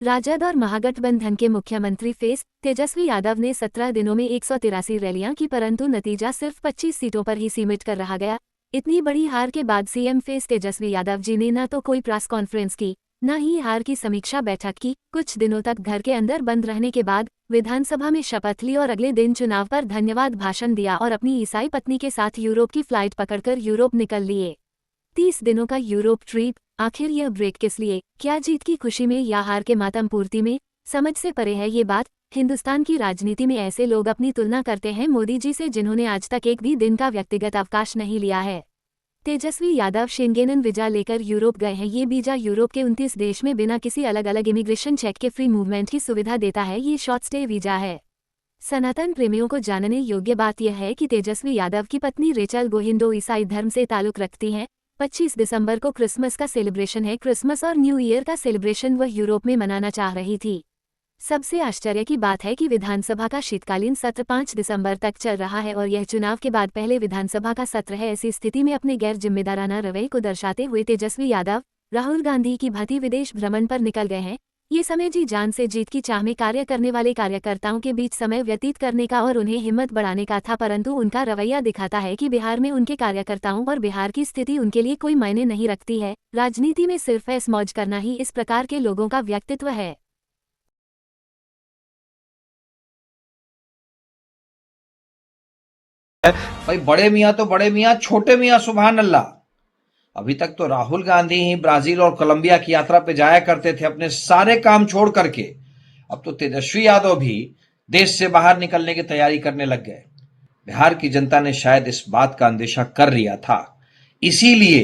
राजद और महागठबंधन के मुख्यमंत्री फेस तेजस्वी यादव ने 17 दिनों में 183 रैलियां की, परंतु नतीजा सिर्फ 25 सीटों पर ही सीमित कर रहा गया। इतनी बड़ी हार के बाद सीएम फेस तेजस्वी यादव जी ने न तो कोई प्रेस कॉन्फ्रेंस की, न ही हार की समीक्षा बैठक की। कुछ दिनों तक घर के अंदर बंद रहने के बाद विधानसभा में शपथ ली और अगले दिन चुनाव पर धन्यवाद भाषण दिया और अपनी ईसाई पत्नी के साथ यूरोप की फ्लाइट पकड़कर यूरोप निकल लिए। 30 दिनों का यूरोप ट्रिप, आखिर यह ब्रेक किस लिए? क्या जीत की खुशी में या हार के मातम पूर्ति में? समझ से परे है ये बात। हिंदुस्तान की राजनीति में ऐसे लोग अपनी तुलना करते हैं मोदी जी से, जिन्होंने आज तक एक भी दिन का व्यक्तिगत अवकाश नहीं लिया है। तेजस्वी यादव शेंगेन वीजा लेकर यूरोप गए हैं। ये वीजा यूरोप के 29 देश में बिना किसी अलग अलग इमिग्रेशन चेक के फ्री मूवमेंट की सुविधा देता है। ये शॉर्ट स्टे वीजा है। सनातन प्रेमियों को जानने योग्य बात यह है कि तेजस्वी यादव की पत्नी रेचल गोहिंदो ईसाई धर्म से ताल्लुक रखती हैं। 25 दिसंबर को क्रिसमस का सेलिब्रेशन है। क्रिसमस और न्यू ईयर का सेलिब्रेशन वह यूरोप में मनाना चाह रही थी। सबसे आश्चर्य की बात है कि विधानसभा का शीतकालीन सत्र 5 दिसंबर तक चल रहा है और यह चुनाव के बाद पहले विधानसभा का सत्र है। ऐसी स्थिति में अपने गैर जिम्मेदाराना रवैये को दर्शाते हुए तेजस्वी यादव राहुल गांधी की भांति विदेश भ्रमण पर निकल गए हैं। ये समय जी जान से जीत की चाह में कार्य करने वाले कार्यकर्ताओं के बीच समय व्यतीत करने का और उन्हें हिम्मत बढ़ाने का था, परंतु उनका रवैया दिखाता है कि बिहार में उनके कार्यकर्ताओं और बिहार की स्थिति उनके लिए कोई मायने नहीं रखती है। राजनीति में सिर्फ ऐश मौज करना ही इस प्रकार के लोगों का व्यक्तित्व है। भाई बड़े मियाँ तो बड़े मियाँ, छोटे मियाँ सुभान अल्लाह। अभी तक तो राहुल गांधी ही ब्राजील और कोलंबिया की यात्रा पे जाया करते थे अपने सारे काम छोड़ करके। अब तो तेजस्वी यादव भी देश से बाहर निकलने की तैयारी करने लग गए। बिहार की जनता ने शायद इस बात का अंदेशा कर लिया था, इसीलिए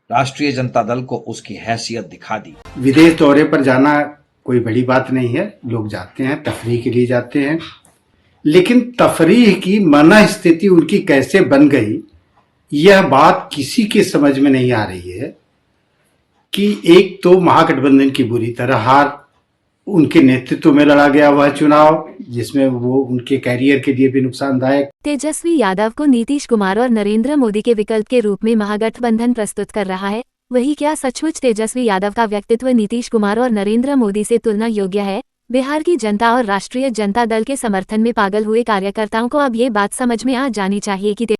राष्ट्रीय जनता दल को उसकी हैसियत दिखा दी। विदेश दौरे पर जाना कोई बड़ी बात नहीं है, लोग जाते हैं, तफरीह के लिए जाते हैं, लेकिन तफरीह की मना स्थिति उनकी कैसे बन गई, यह बात किसी के समझ में नहीं आ रही है। कि एक तो महागठबंधन की बुरी तरह हार, उनके नेतृत्व में लड़ा गया वह चुनाव जिसमें वो उनके कैरियर के लिए भी नुकसानदायक। तेजस्वी यादव को नीतीश कुमार और नरेंद्र मोदी के विकल्प के रूप में महागठबंधन प्रस्तुत कर रहा है। वही क्या सचमुच तेजस्वी यादव का व्यक्तित्व नीतीश कुमार और नरेंद्र मोदी से तुलना योग्य है? बिहार की जनता और राष्ट्रीय जनता दल के समर्थन में पागल हुए कार्यकर्ताओं को अब ये बात समझ में आ जानी चाहिए कि